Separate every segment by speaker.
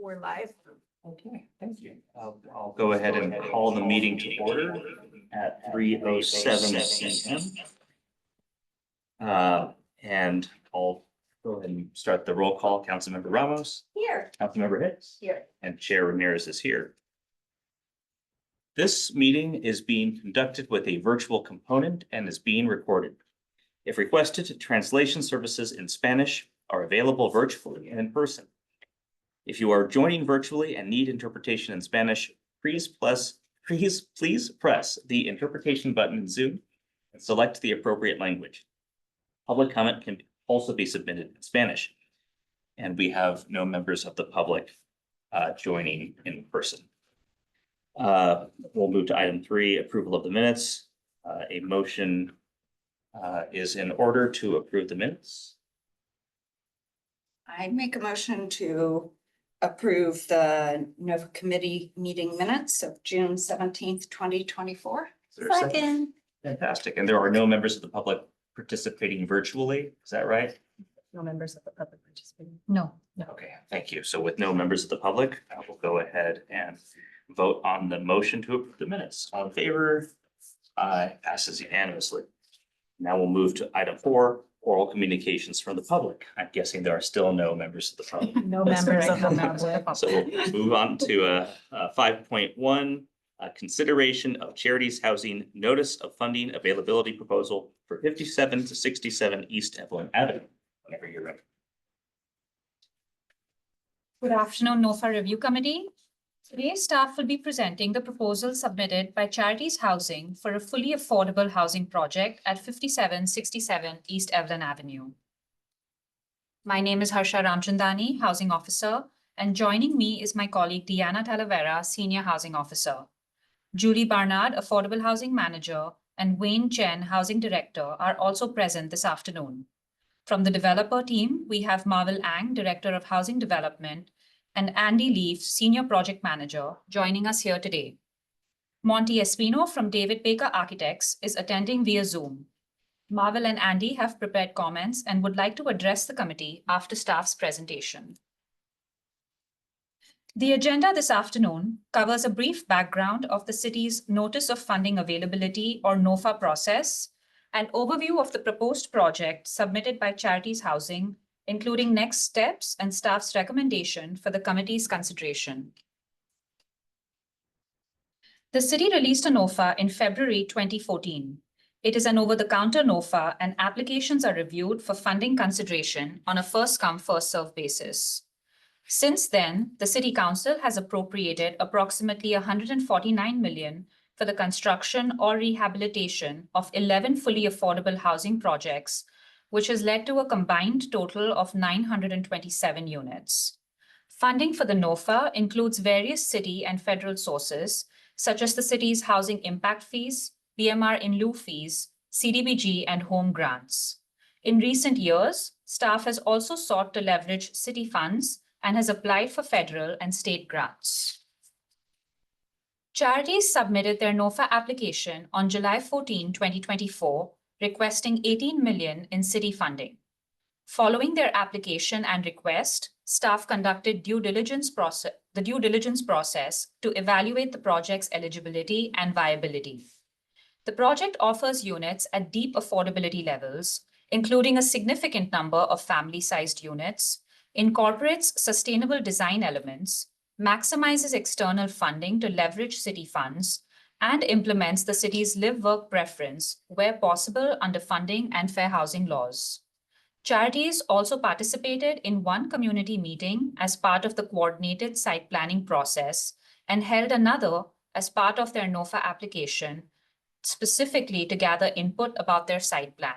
Speaker 1: We're live.
Speaker 2: Okay, thank you. I'll go ahead and call the meeting to order at 3:07 p.m. And I'll go ahead and start the roll call. Councilmember Ramos,
Speaker 1: Here.
Speaker 2: Councilmember Hicks,
Speaker 1: Here.
Speaker 2: and Chair Ramirez is here. This meeting is being conducted with a virtual component and is being recorded. If requested, translation services in Spanish are available virtually and in person. If you are joining virtually and need interpretation in Spanish, please press the interpretation button in Zoom and select the appropriate language. Public comment can also be submitted in Spanish. And we have no members of the public joining in person. We'll move to item 3, approval of the minutes. A motion is in order to approve the minutes.
Speaker 3: I make a motion to approve the NOFA committee meeting minutes of June 17th, 2024.
Speaker 2: Is there a second? Fantastic. And there are no members of the public participating virtually. Is that right?
Speaker 1: No members of the public participating.
Speaker 3: No.
Speaker 2: Okay, thank you. So with no members of the public, I will go ahead and vote on the motion to approve the minutes. All in favor? Aye, passes unanimously. Now we'll move to item 4, oral communications from the public. I'm guessing there are still no members of the public.
Speaker 1: No members of the public.
Speaker 2: So we'll move on to 5.1, consideration of charities housing notice of funding availability proposal for 57 to 67 East Evelyn Avenue. Whenever you're ready.
Speaker 4: Good afternoon, NOFA Review Committee. Today, staff will be presenting the proposal submitted by Charities Housing for a fully affordable housing project at 5767 East Evelyn Avenue. My name is Harsha Ramchandani, Housing Officer, and joining me is my colleague Diana Talavera, Senior Housing Officer. Julie Barnard, Affordable Housing Manager, and Wayne Chen, Housing Director, are also present this afternoon. From the developer team, we have Marvel Ang, Director of Housing Development, and Andy Leaf, Senior Project Manager, joining us here today. Monty Espino from David Baker Architects is attending via Zoom. Marvel and Andy have prepared comments and would like to address the committee after staff's presentation. The agenda this afternoon covers a brief background of the city's Notice of Funding Availability or NOFA process, an overview of the proposed project submitted by Charities Housing, including next steps and staff's recommendation for the committee's consideration. The city released a NOFA in February 2014. It is an over-the-counter NOFA and applications are reviewed for funding consideration on a first-come, first-served basis. Since then, the City Council has appropriated approximately $149 million for the construction or rehabilitation of 11 fully affordable housing projects, which has led to a combined total of 927 units. Funding for the NOFA includes various city and federal sources, such as the city's housing impact fees, BMR in lieu fees, CDBG, and home grants. In recent years, staff has also sought to leverage city funds and has applied for federal and state grants. Charities submitted their NOFA application on July 14, 2024, requesting $18 million in city funding. Following their application and request, staff conducted the due diligence process to evaluate the project's eligibility and viability. The project offers units at deep affordability levels, including a significant number of family-sized units, incorporates sustainable design elements, maximizes external funding to leverage city funds, and implements the city's live-work preference where possible under funding and fair housing laws. Charities also participated in one community meeting as part of the coordinated site planning process and held another as part of their NOFA application, specifically to gather input about their site plan.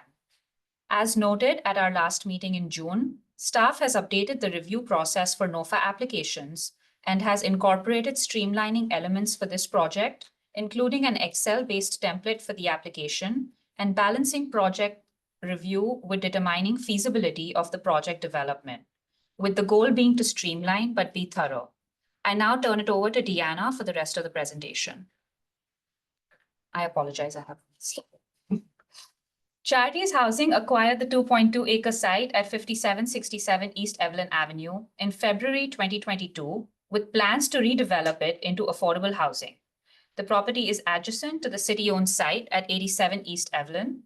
Speaker 4: As noted at our last meeting in June, staff has updated the review process for NOFA applications and has incorporated streamlining elements for this project, including an Excel-based template for the application and balancing project review with determining feasibility of the project development, with the goal being to streamline but be thorough. I now turn it over to Deanna for the rest of the presentation. I apologize, I have Charities Housing acquired the 2.2-acre site at 5767 East Evelyn Avenue in February 2022 with plans to redevelop it into affordable housing. The property is adjacent to the city-owned site at 87 East Evelyn.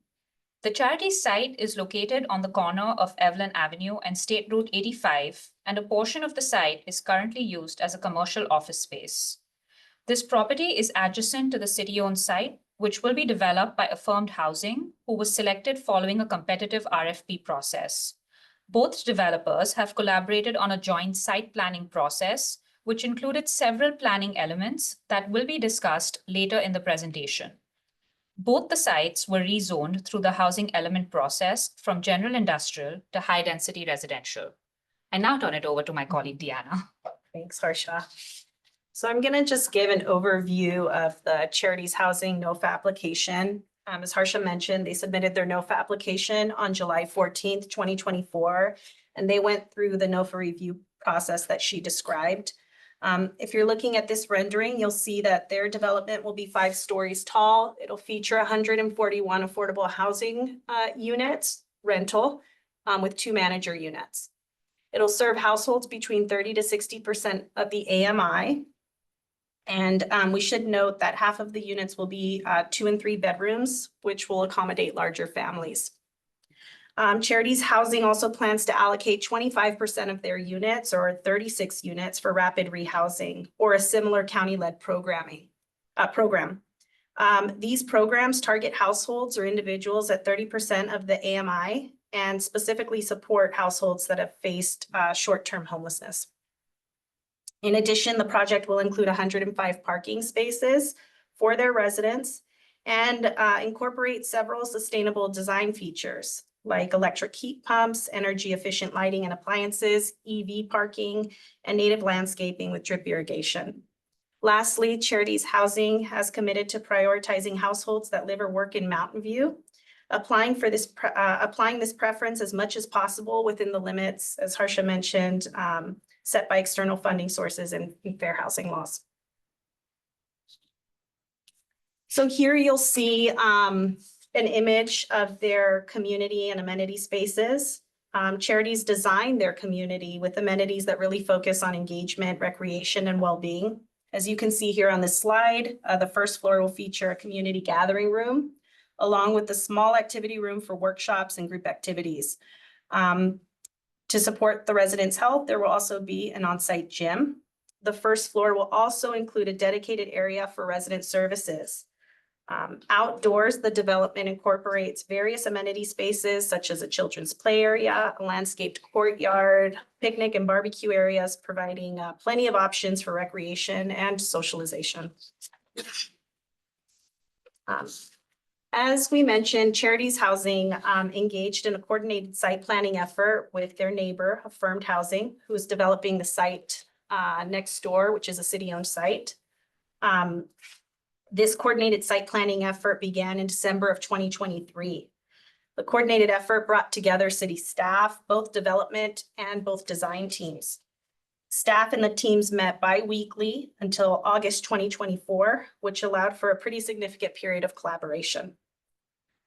Speaker 4: The charity site is located on the corner of Evelyn Avenue and State Route 85, and a portion of the site is currently used as a commercial office space. This property is adjacent to the city-owned site, which will be developed by Affirmed Housing, who was selected following a competitive RFP process. Both developers have collaborated on a joint site planning process, which included several planning elements that will be discussed later in the presentation. Both the sites were rezoned through the housing element process from general industrial to high-density residential. I now turn it over to my colleague, Deanna.
Speaker 1: Thanks, Harsha. So I'm going to just give an overview of the Charities Housing NOFA application. As Harsha mentioned, they submitted their NOFA application on July 14th, 2024, and they went through the NOFA review process that she described. If you're looking at this rendering, you'll see that their development will be 5 stories tall. It'll feature 141 affordable housing units, rental, with 2 manager units. It'll serve households between 30 to 60% of the AMI. And we should note that half of the units will be 2 and 3 bedrooms, which will accommodate larger families. Charities Housing also plans to allocate 25% of their units, or 36 units, for rapid rehousing or a similar county-led program. These programs target households or individuals at 30% of the AMI and specifically support households that have faced short-term homelessness. In addition, the project will include 105 parking spaces for their residents and incorporate several sustainable design features like electric heat pumps, energy efficient lighting and appliances, EV parking, and native landscaping with drip irrigation. Lastly, Charities Housing has committed to prioritizing households that live or work in Mountain View, applying this preference as much as possible within the limits, as Harsha mentioned, set by external funding sources and fair housing laws. So here you'll see an image of their community and amenity spaces. Charities design their community with amenities that really focus on engagement, recreation, and well-being. As you can see here on this slide, the first floor will feature a community gathering room, along with a small activity room for workshops and group activities. To support the residents' health, there will also be an on-site gym. The first floor will also include a dedicated area for resident services. Outdoors, the development incorporates various amenity spaces such as a children's play area, a landscaped courtyard, picnic and barbecue areas, providing plenty of options for recreation and socialization. As we mentioned, Charities Housing engaged in a coordinated site planning effort with their neighbor, Affirmed Housing, who is developing the site next door, which is a city-owned site. This coordinated site planning effort began in December of 2023. The coordinated effort brought together city staff, both development and both design teams. Staff and the teams met bi-weekly until August 2024, which allowed for a pretty significant period of collaboration.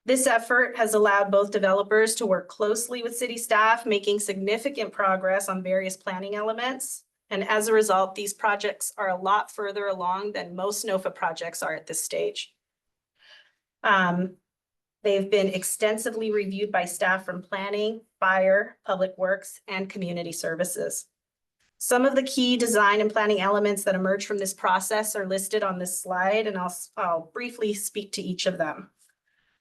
Speaker 1: This effort has allowed both developers to work closely with city staff, making significant progress on various planning elements. And as a result, these projects are a lot further along than most NOFA projects are at this stage. They've been extensively reviewed by staff from planning, fire, public works, and community services. Some of the key design and planning elements that emerge from this process are listed on this slide, and I'll briefly speak to each of them.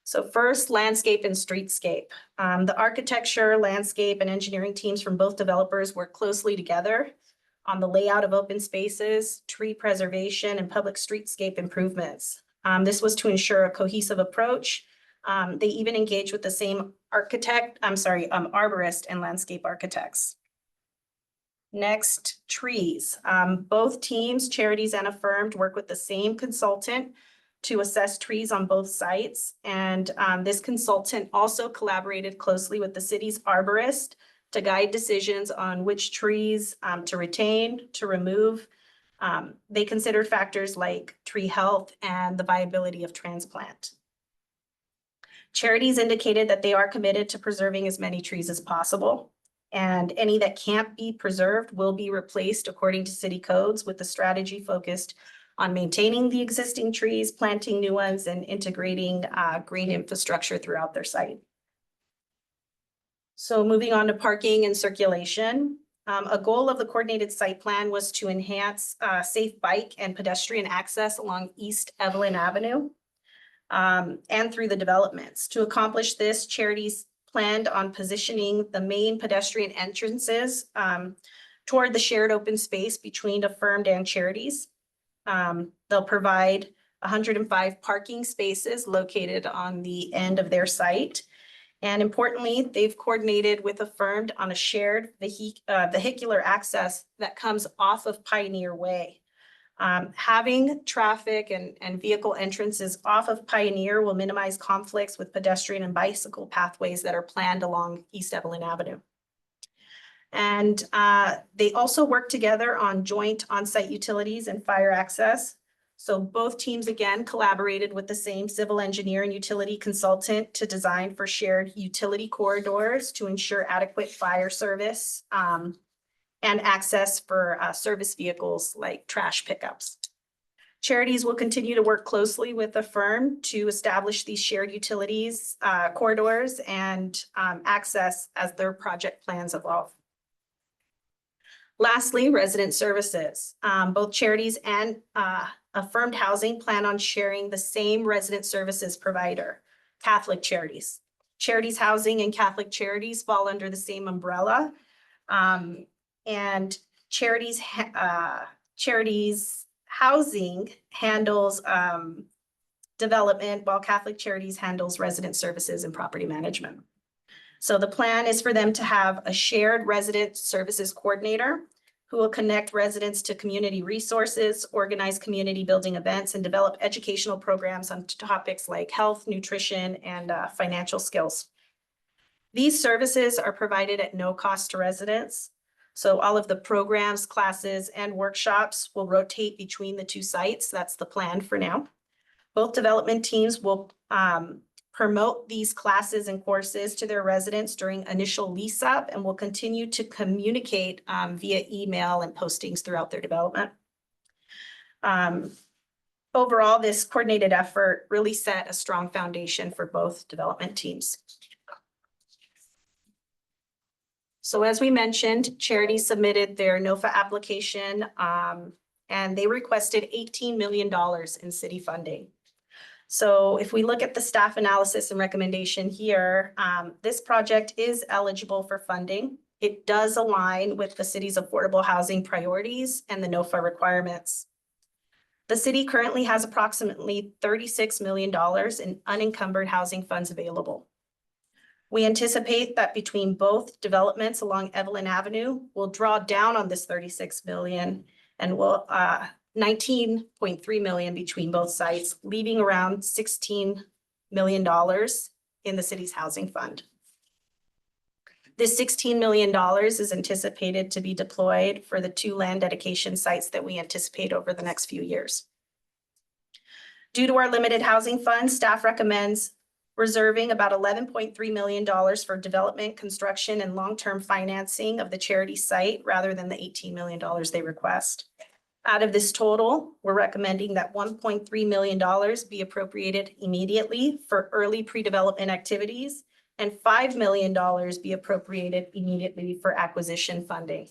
Speaker 1: So first, landscape and streetscape. The architecture, landscape, and engineering teams from both developers work closely together on the layout of open spaces, tree preservation, and public streetscape improvements. This was to ensure a cohesive approach. They even engaged with the same arborist and landscape architects. Next, trees. Both teams, Charities and Affirmed, work with the same consultant to assess trees on both sites. And this consultant also collaborated closely with the city's arborist to guide decisions on which trees to retain, to remove. They considered factors like tree health and the viability of transplant. Charities indicated that they are committed to preserving as many trees as possible. And any that can't be preserved will be replaced according to city codes with the strategy focused on maintaining the existing trees, planting new ones, and integrating green infrastructure throughout their site. So moving on to parking and circulation. A goal of the coordinated site plan was to enhance safe bike and pedestrian access along East Evelyn Avenue and through the developments. To accomplish this, charities planned on positioning the main pedestrian entrances toward the shared open space between Affirmed and charities. They'll provide 105 parking spaces located on the end of their site. And importantly, they've coordinated with Affirmed on a shared vehicular access that comes off of Pioneer Way. Having traffic and vehicle entrances off of Pioneer will minimize conflicts with pedestrian and bicycle pathways that are planned along East Evelyn Avenue. And they also work together on joint on-site utilities and fire access. So both teams again collaborated with the same civil engineer and utility consultant to design for shared utility corridors to ensure adequate fire service and access for service vehicles like trash pickups. Charities will continue to work closely with the firm to establish these shared utilities corridors and access as their project plans evolve. Lastly, resident services. Both charities and Affirmed Housing plan on sharing the same resident services provider, Catholic Charities. Charities Housing and Catholic Charities fall under the same umbrella. And Charities Housing handles development, while Catholic Charities handles resident services and property management. So the plan is for them to have a shared resident services coordinator who will connect residents to community resources, organize community building events, and develop educational programs on topics like health, nutrition, and financial skills. These services are provided at no cost to residents. So all of the programs, classes, and workshops will rotate between the two sites. That's the plan for now. Both development teams will promote these classes and courses to their residents during initial lease up and will continue to communicate via email and postings throughout their development. Overall, this coordinated effort really set a strong foundation for both development teams. So as we mentioned, charities submitted their NOFA application and they requested $18 million in city funding. So if we look at the staff analysis and recommendation here, this project is eligible for funding. It does align with the city's affordable housing priorities and the NOFA requirements. The city currently has approximately $36 million in unencumbered housing funds available. We anticipate that between both developments along Evelyn Avenue, we'll draw down on this $36 million and we'll $19.3 million between both sites, leaving around $16 million in the city's housing fund. This $16 million is anticipated to be deployed for the 2 land dedication sites that we anticipate over the next few years. Due to our limited housing fund, staff recommends reserving about $11.3 million for development, construction, and long-term financing of the charity site rather than the $18 million they request. Out of this total, we're recommending that $1.3 million be appropriated immediately for early pre-development activities and $5 million be appropriated immediately for acquisition funding.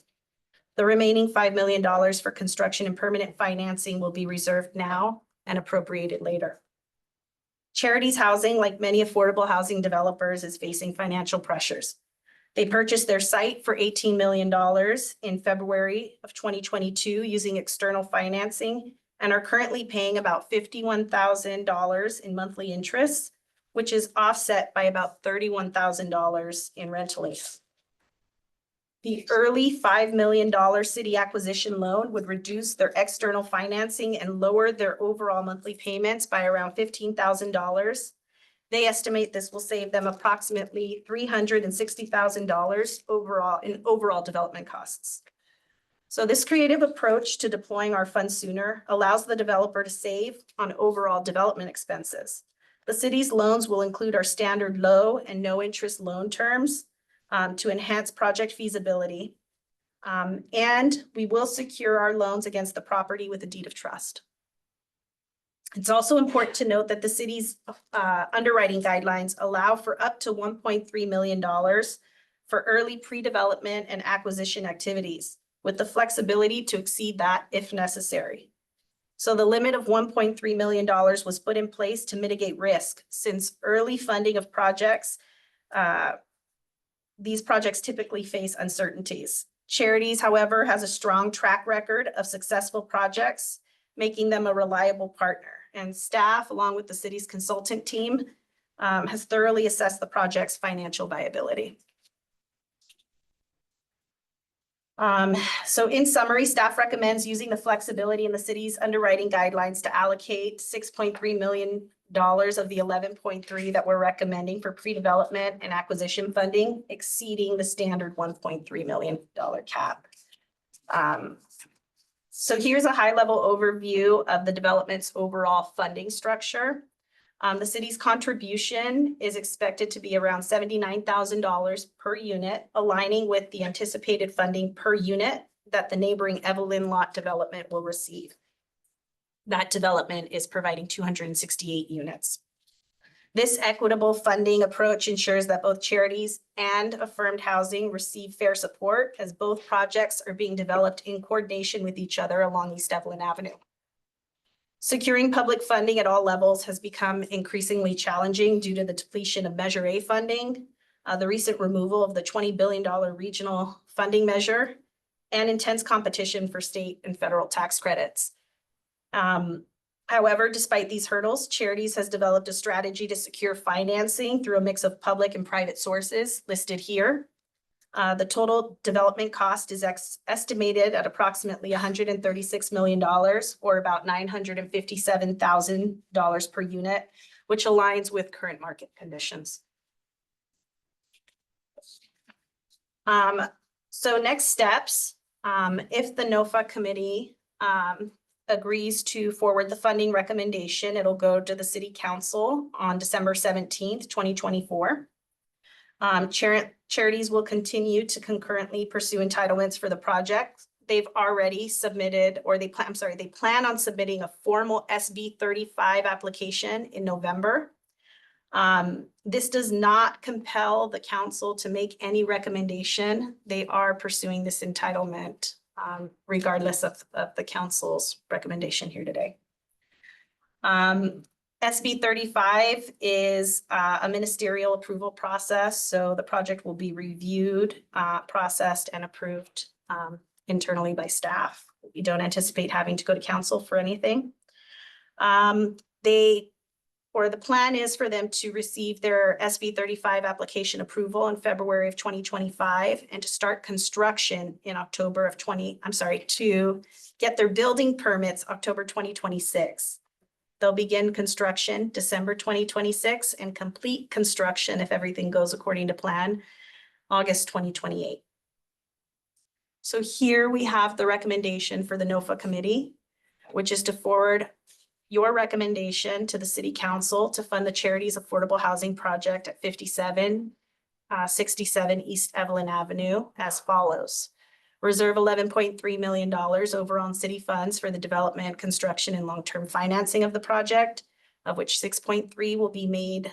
Speaker 1: The remaining $5 million for construction and permanent financing will be reserved now and appropriated later. Charities Housing, like many affordable housing developers, is facing financial pressures. They purchased their site for $18 million in February of 2022 using external financing and are currently paying about $51,000 in monthly interest, which is offset by about $31,000 in rental income. The early $5 million city acquisition loan would reduce their external financing and lower their overall monthly payments by around $15,000. They estimate this will save them approximately $360,000 overall in overall development costs. So this creative approach to deploying our funds sooner allows the developer to save on overall development expenses. The city's loans will include our standard low and no interest loan terms. to enhance project feasibility. And we will secure our loans against the property with a deed of trust. It's also important to note that the city's underwriting guidelines allow for up to $1.3 million for early pre-development and acquisition activities, with the flexibility to exceed that if necessary. So the limit of $1.3 million was put in place to mitigate risk, since early funding of projects, these projects typically face uncertainties. Charities, however, has a strong track record of successful projects, making them a reliable partner. And staff, along with the city's consultant team, has thoroughly assessed the project's financial viability. So in summary, staff recommends using the flexibility in the city's underwriting guidelines to allocate $6.3 million of the 11.3 that we're recommending for pre-development and acquisition funding, exceeding the standard $1.3 million cap. So here's a high-level overview of the development's overall funding structure. The city's contribution is expected to be around $79,000 per unit, aligning with the anticipated funding per unit that the neighboring Evelyn lot development will receive. That development is providing 268 units. This equitable funding approach ensures that both charities and affirmed housing receive fair support, as both projects are being developed in coordination with each other along East Evelyn Avenue. Securing public funding at all levels has become increasingly challenging due to the depletion of Measure A funding, the recent removal of the $20 billion regional funding measure, and intense competition for state and federal tax credits. However, despite these hurdles, Charities has developed a strategy to secure financing through a mix of public and private sources listed here. The total development cost is estimated at approximately $136 million, or about $957,000 per unit, which aligns with current market conditions. So next steps, if the NOFA committee agrees to forward the funding recommendation, it'll go to the City Council on December 17th, 2024. Charities will continue to concurrently pursue entitlements for the project. They've already submitted, or they plan on submitting a formal SB 35 application in November. This does not compel the council to make any recommendation. They are pursuing this entitlement regardless of the council's recommendation here today. SB 35 is a ministerial approval process, so the project will be reviewed, processed, and approved internally by staff. We don't anticipate having to go to council for anything. The plan is for them to receive their SB 35 application approval in February of 2025 and to start construction in to get their building permits October 2026. They'll begin construction December 2026 and complete construction, if everything goes according to plan, August 2028. So here we have the recommendation for the NOFA committee, which is to forward your recommendation to the City Council to fund the Charities Affordable Housing Project at 5767 East Evelyn Avenue as follows. Reserve $11.3 million over on city funds for the development, construction, and long-term financing of the project, of which 6.3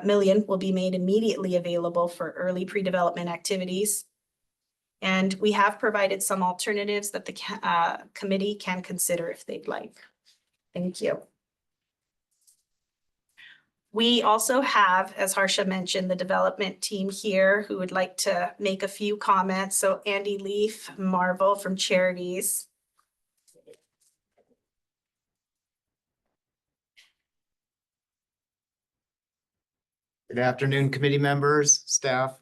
Speaker 1: million will be made immediately available for early pre-development activities. And we have provided some alternatives that the committee can consider if they'd like. Thank you. We also have, as Harsha mentioned, the development team here who would like to make a few comments. So Andy Leaf, Marvel from Charities.
Speaker 5: Good afternoon, committee members, staff.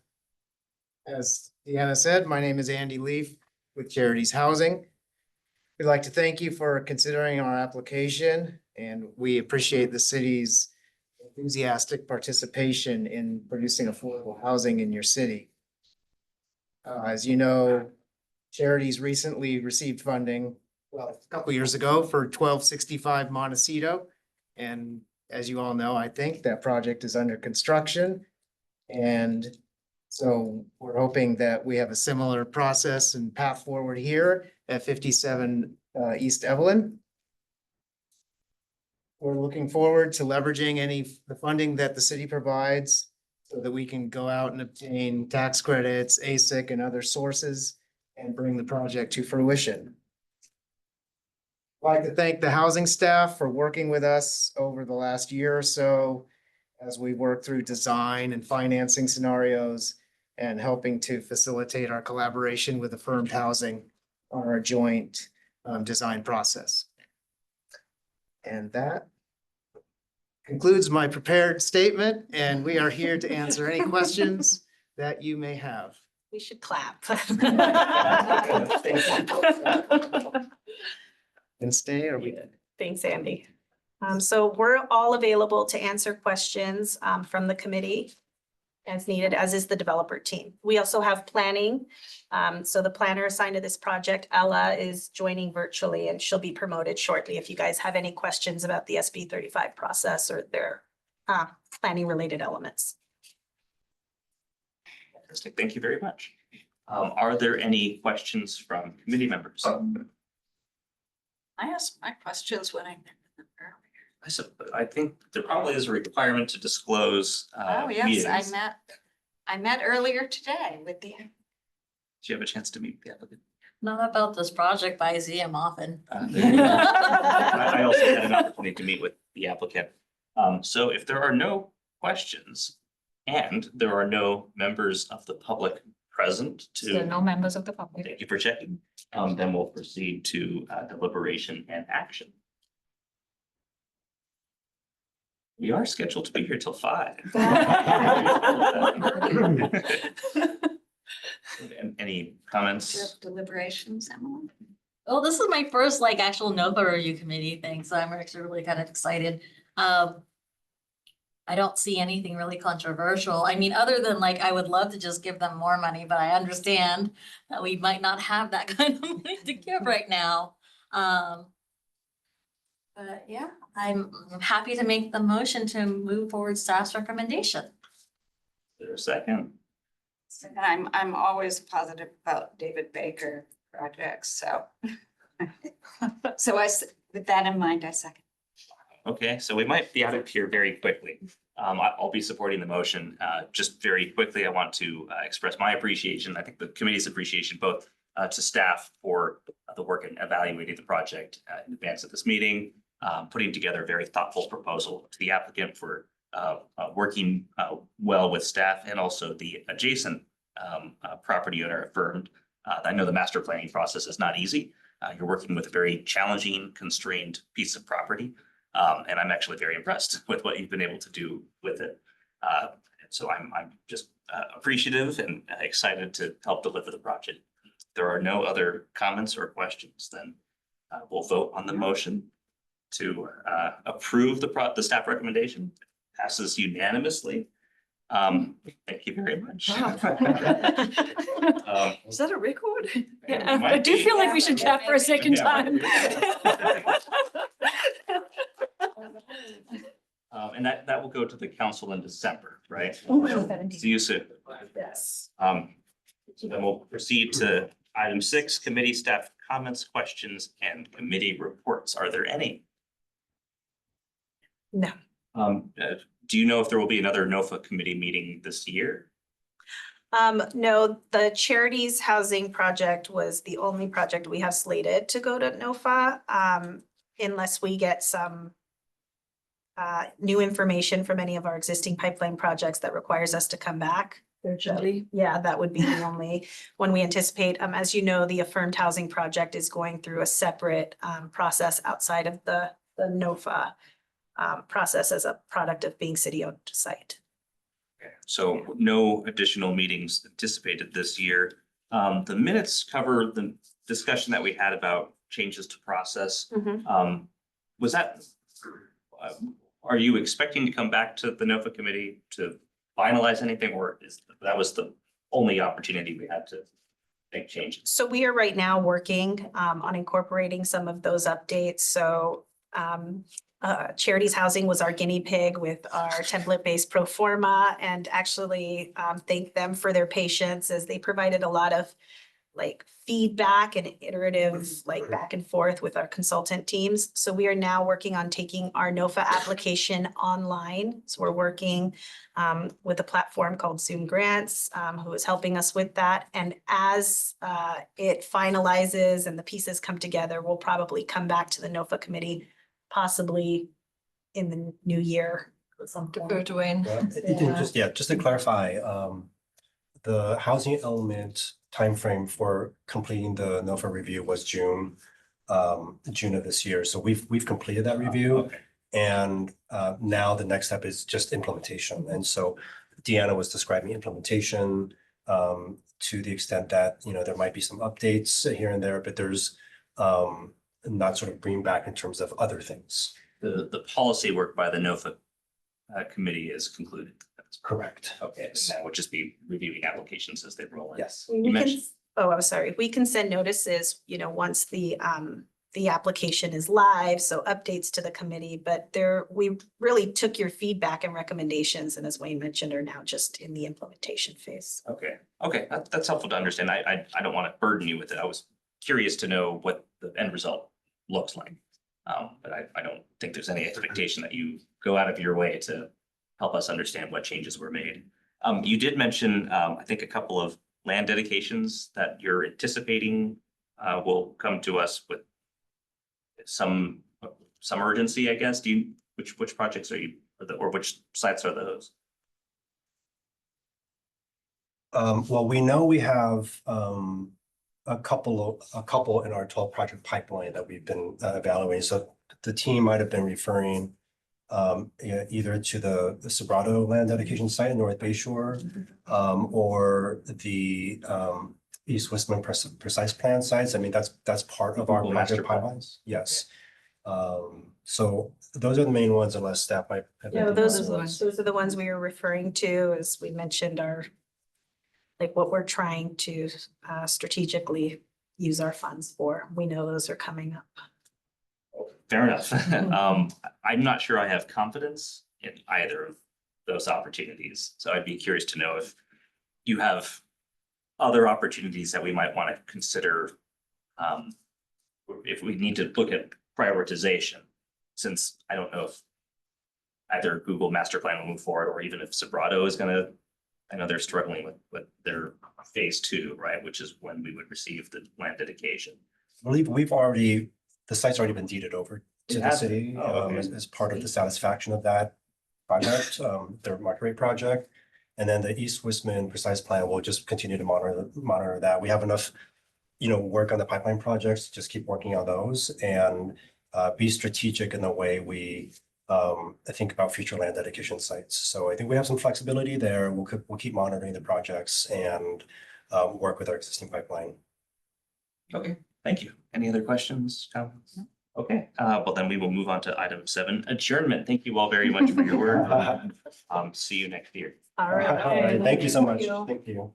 Speaker 5: As Deanna said, my name is Andy Leaf with Charities Housing. We'd like to thank you for considering our application, and we appreciate the city's enthusiastic participation in producing affordable housing in your city. As you know, Charities recently received funding, a couple years ago for 1265 Montecito. And as you all know, I think that project is under construction. And So we're hoping that we have a similar process and path forward here at 57 East Evelyn. We're looking forward to leveraging the funding that the city provides so that we can go out and obtain tax credits, ASIC and other sources and bring the project to fruition. I'd like to thank the housing staff for working with us over the last year or so as we work through design and financing scenarios and helping to facilitate our collaboration with Affirmed Housing on our joint design process. And that concludes my prepared statement, and we are here to answer any questions that you may have.
Speaker 1: We should clap.
Speaker 5: And stay, or we good?
Speaker 1: Thanks, Andy. So we're all available to answer questions from the committee as needed, as is the developer team. We also have planning. So the planner assigned to this project, Ella, is joining virtually and she'll be promoted shortly. If you guys have any questions about the SB 35 process or their planning related elements.
Speaker 2: Fantastic. Thank you very much. Are there any questions from committee members?
Speaker 3: I asked my questions when I.
Speaker 2: I think there probably is a requirement to disclose
Speaker 3: Oh, yes,
Speaker 2: meetings.
Speaker 3: I met earlier today with the.
Speaker 2: Did you have a chance to meet the applicant?
Speaker 6: Not about this project, but I see him often.
Speaker 2: There you go. I also had an opportunity to meet with the applicant. So if there are no questions and there are no members of the public present
Speaker 4: So
Speaker 2: to,
Speaker 4: no members of the public.
Speaker 2: thank you for checking, then we'll proceed to deliberation and action. We are scheduled to be here till 5. And any comments?
Speaker 3: Deliberations, Emily?
Speaker 6: Well, this is my first like actual NOFA review committee thing, so I'm actually really kind of excited. I don't see anything really controversial. I mean, other than like, I would love to just give them more money, but I understand that we might not have that kind of money to give right now. But yeah, I'm happy to make the motion to move forward staff's recommendation.
Speaker 2: Is there a second?
Speaker 3: I'm always positive about David Baker projects, so. So with that in mind, I second.
Speaker 2: Okay, so we might be out of here very quickly. I'll be supporting the motion. Just very quickly, I want to express my appreciation. I think the committee's appreciation both to staff for the work in evaluating the project in advance of this meeting, putting together a very thoughtful proposal to the applicant for working well with staff and also the adjacent property owner Affirmed. I know the master planning process is not easy. You're working with a very challenging, constrained piece of property. And I'm actually very impressed with what you've been able to do with it. So I'm just appreciative and excited to help deliver the project. If there are no other comments or questions, then we'll vote on the motion to approve the staff recommendation. Passes unanimously. Thank you very much.
Speaker 3: Is that a record?
Speaker 1: Yeah,
Speaker 2: Might
Speaker 1: I do
Speaker 2: be.
Speaker 1: feel like we should chat for a second
Speaker 2: Yeah.
Speaker 1: time.
Speaker 2: And that will go to the council in December, right?
Speaker 1: Oh,
Speaker 2: See you soon.
Speaker 1: yes.
Speaker 2: So then we'll proceed to item 6, committee staff comments, questions, and committee reports. Are there any?
Speaker 1: No.
Speaker 2: Do you know if there will be another NOFA committee meeting this year?
Speaker 1: No, the charities housing project was the only project we have slated to go to NOFA, unless we get some new information from any of our existing pipeline projects that requires us to come back.
Speaker 3: Virtually.
Speaker 1: Yeah, that would be the only one we anticipate. As you know, the Affirmed Housing Project is going through a separate process outside of the NOFA process as a product of being city-owned site.
Speaker 2: Okay, so no additional meetings anticipated this year. The minutes cover the discussion that we had about changes to process. Was that, are you expecting to come back to the NOFA committee to finalize anything, or that was the only opportunity we had to make changes?
Speaker 1: So we are right now working on incorporating some of those updates. So Charities Housing was our guinea pig with our template-based pro forma, and actually thank them for their patience as they provided a lot of like feedback and iterative, like back and forth with our consultant teams. So we are now working on taking our NOFA application online. So we're working with a platform called Zoom Grants, who is helping us with that. And as it finalizes and the pieces come together, we'll probably come back to the NOFA committee, possibly in the new year at some
Speaker 6: Defer
Speaker 1: point.
Speaker 6: to Wayne.
Speaker 7: Just to clarify, the housing element timeframe for completing the NOFA review was June of this year. So we've completed that review.
Speaker 2: Okay.
Speaker 7: And now the next step is just implementation. And so Deanna was describing implementation to the extent that, you know, there might be some updates here and there, but there's not sort of bring back in terms of other things.
Speaker 2: The policy work by the NOFA committee is concluded.
Speaker 7: Correct.
Speaker 2: Okay, and that would just be reviewing applications as they roll in.
Speaker 7: Yes.
Speaker 1: We can,
Speaker 2: mentioned-
Speaker 1: oh, I'm sorry, we can send notices, you know, once the application is live, so updates to the committee, but we really took your feedback and recommendations, and as Wayne mentioned, are now just in the implementation phase.
Speaker 2: Okay, that's helpful to understand. I don't want to burden you with it. I was curious to know what the end result looks like. But I don't think there's any expectation that you go out of your way to help us understand what changes were made. You did mention, I think, a couple of land dedications that you're anticipating will come to us with some urgency, I guess. Which projects are you, or which sites are those?
Speaker 7: Well, we know we have a couple in our 12 project pipeline that we've been evaluating. So the team might have been referring either to the Sobrato land dedication site in North Bayshore or the East Westman precise plan sites. I mean, that's part of our
Speaker 2: Google master
Speaker 7: project
Speaker 2: plan.
Speaker 7: pipelines. Yes. So those are the main ones, unless staff might have.
Speaker 1: No,
Speaker 7: anything
Speaker 1: those
Speaker 7: else.
Speaker 1: are the ones we were referring to, as we mentioned, are like what we're trying to strategically use our funds for. We know those are coming up.
Speaker 2: Fair enough. I'm not sure I have confidence in either of those opportunities. So I'd be curious to know if you have other opportunities that we might want to consider. If we need to look at prioritization, since I don't know if either Google Master Plan will move forward, or even if Sobrato is going to, I know they're struggling with their phase 2, right? Which is when we would receive the land dedication.
Speaker 7: I believe the site's already been deeded over to
Speaker 2: It
Speaker 7: the
Speaker 2: has
Speaker 7: city
Speaker 2: been? Oh, okay.
Speaker 7: as part of the satisfaction of that project, their market rate project. And then the East Westman precise plan will just continue to monitor that. We have enough, work on the pipeline projects, just keep working on those and be strategic in the way we think about future land dedication sites. So I think we have some flexibility there. We'll keep monitoring the projects and work with our existing pipeline.
Speaker 2: Okay, thank you. Any other questions, comments? Okay, well then we will move on to item 7, adjournment. Thank you all very much for your work. See you next year.
Speaker 1: All
Speaker 7: All right,
Speaker 1: right.
Speaker 7: thank you so much.
Speaker 1: Thank you.
Speaker 7: Thank you.